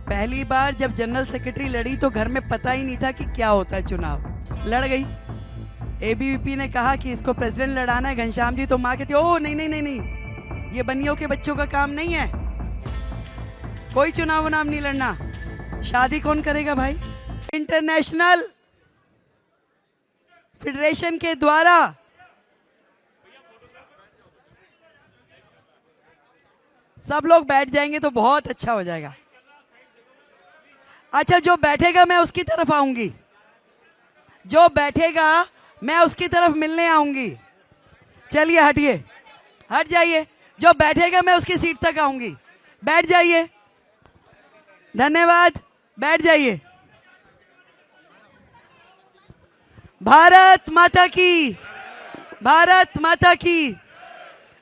पहली बार जब general secretary लड़ी तो घर में पता ही नहीं था कि क्या होता है चुनाव। लड़ गई। एबीवीपी ने कहा कि इसको प्रेसिडेंट लड़ाना है घनश्याम जी, तो माँ कहती ओ नहीं नहीं नहीं नहीं, ये बनियों के बच्चों का काम नहीं है, कोई चुनाव नाम नहीं लड़ना। शादी कौन करेगा भाई? इंटरनेशनल फेडरेशन के द्वारा सब लोग बैठ जाएंगे तो बहुत अच्छा हो जाएगा। अच्छा, जो बैठेगा मैं उसकी तरफ आऊंगी, जो बैठेगा मैं उसकी तरफ मिलने आऊंगी। चलिए हटिए, हट जाइए। जो बैठेगा मैं उसकी सीट तक आऊंगी। बैठ जाइए, धन्यवाद, बैठ जाइए। भारत माता की, भारत माता की,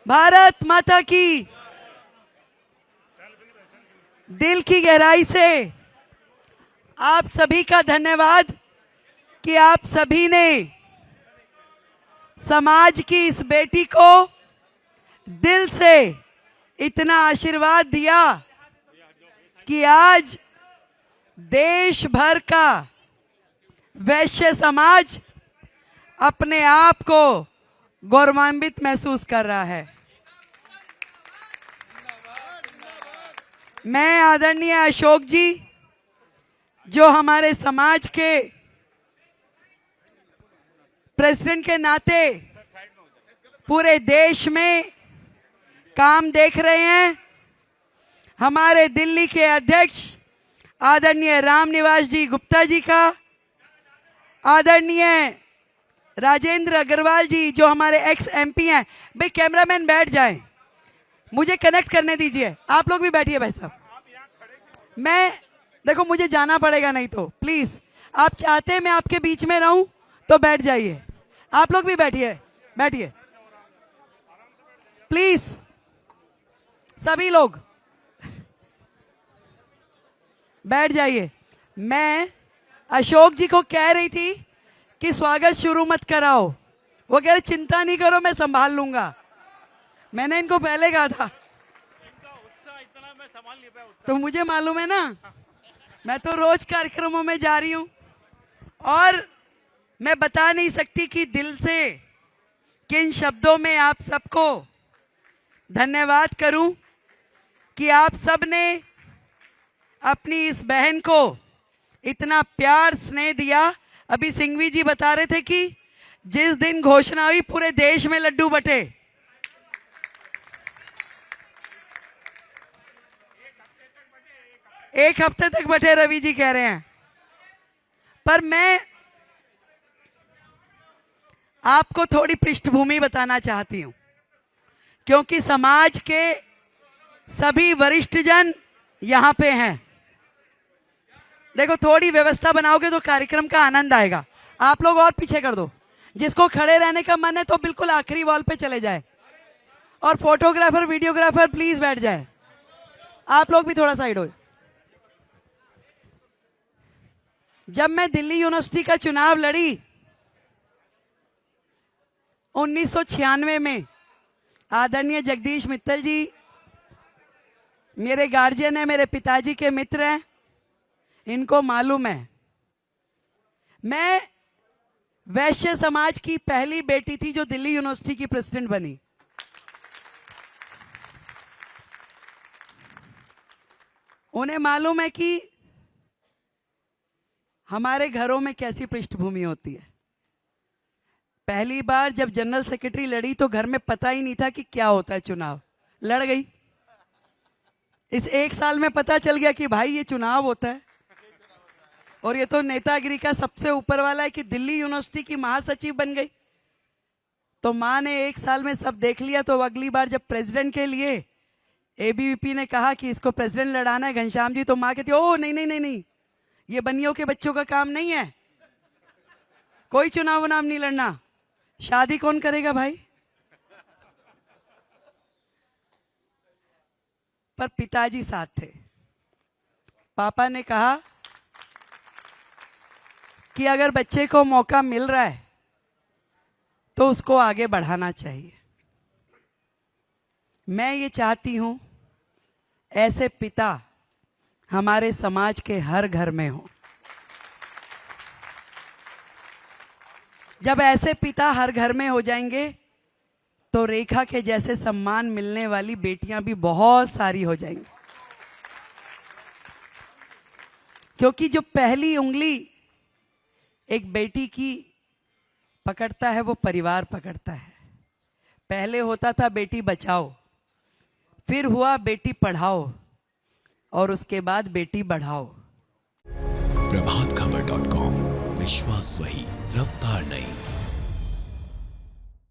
भारत माता की। दिल की गहराई से आप सभी का धन्यवाद कि आप सभी ने समाज की इस बेटी को दिल से इतना आशीर्वाद दिया कि आज देश भर का वैश्य समाज अपने आप को गौरवान्वित महसूस कर रहा है। मैं आदरणीय अशोक जी, जो हमारे समाज के प्रेसिडेंट के नाते पूरे देश में काम देख रहे हैं, हमारे दिल्ली के अध्यक्ष आदरणीय रामनिवास जी गुप्ता जी का, आदरणीय राजेंद्र अग्रवाल जी जो हमारे एक्स एमपी हैं। भाई कैमरामैन बैठ जाएं, मुझे कनेक्ट करने दीजिए। आप लोग भी बैठिए भाई साहब। मैं देखो मुझे जाना पड़ेगा, नहीं तो प्लीज आप चाहते हैं मैं आपके बीच में रहूं तो बैठ जाइए। आप लोग भी बैठिए, बैठिए प्लीज, सभी लोग बैठ जाइए। मैं अशोक जी को कह रही थी कि स्वागत शुरू मत कराओ, वो कह रहे चिंता नहीं करो मैं संभाल लूंगा। मैंने इनको पहले कहा था, तो मुझे मालूम है ना, मैं तो रोज कार्यक्रमों में जा रही हूं और मैं बता नहीं सकती कि दिल से किन शब्दों में आप सबको धन्यवाद करूं कि आप सब ने अपनी इस बहन को इतना प्यार स्नेह दिया। अभी सिंघवी जी बता रहे थे कि जिस दिन घोषणा हुई पूरे देश में लड्डू बटे। एक हफ्ते तक बटे रवि जी कह रहे हैं। पर मैं आपको थोड़ी पृष्ठभूमि बताना चाहती हूं, क्योंकि समाज के सभी वरिष्ठ जन यहां पे हैं। देखो थोड़ी व्यवस्था बनाओगे तो कार्यक्रम का आनंद आएगा। आप लोग और पीछे कर दो, जिसको खड़े रहने का मन है तो बिल्कुल आखिरी वॉल पे चले जाए, और फोटोग्राफर वीडियोग्राफर प्लीज बैठ जाए। आप लोग भी थोड़ा साइड हो। जब मैं दिल्ली यूनिवर्सिटी का चुनाव लड़ी 1996 में, आदरणीय जगदीश मित्तल जी मेरे गार्जियन है, मेरे पिताजी के मित्र हैं, इनको मालूम है मैं वैश्य समाज की पहली बेटी थी जो दिल्ली यूनिवर्सिटी की प्रेसिडेंट बनी। उन्हें मालूम है कि हमारे घरों में कैसी पृष्ठभूमि होती है। पहली बार जब जनरल सेक्रेटरी लड़ी तो घर में पता ही नहीं था कि क्या होता है चुनाव। लड़ गई। इस एक साल में पता चल गया कि भाई ये चुनाव होता है, और ये तो नेतागिरी का सबसे ऊपर वाला है कि दिल्ली यूनिवर्सिटी की महासचिव बन गई। तो माँ ने एक साल में सब देख लिया, तो अगली बार जब प्रेसिडेंट के लिए एबीवीपी ने कहा कि इसको प्रेसिडेंट लड़ाना है घनश्याम जी, तो माँ कहती ओ नहीं नहीं नहीं नहीं, ये बनियों के बच्चों का काम नहीं है, कोई चुनाव नाम नहीं लड़ना। शादी कौन करेगा भाई? पर पिताजी साथ थे। पापा ने कहा कि अगर बच्चे को मौका मिल रहा है तो उसको आगे बढ़ाना चाहिए। मैं ये चाहती हूं ऐसे पिता हमारे समाज के हर घर में हो। जब ऐसे पिता हर घर में हो जाएंगे तो रेखा के जैसे सम्मान मिलने वाली बेटियां भी बहुत सारी हो जाएंगी। क्योंकि जो पहली उंगली एक बेटी की पकड़ता है वो परिवार पकड़ता है। पहले होता था बेटी बचाओ, फिर हुआ बेटी पढ़ाओ, और उसके बाद बेटी बढ़ाओ। प्रभातखबर.com, विश्वास वही, रफ्तार नहीं।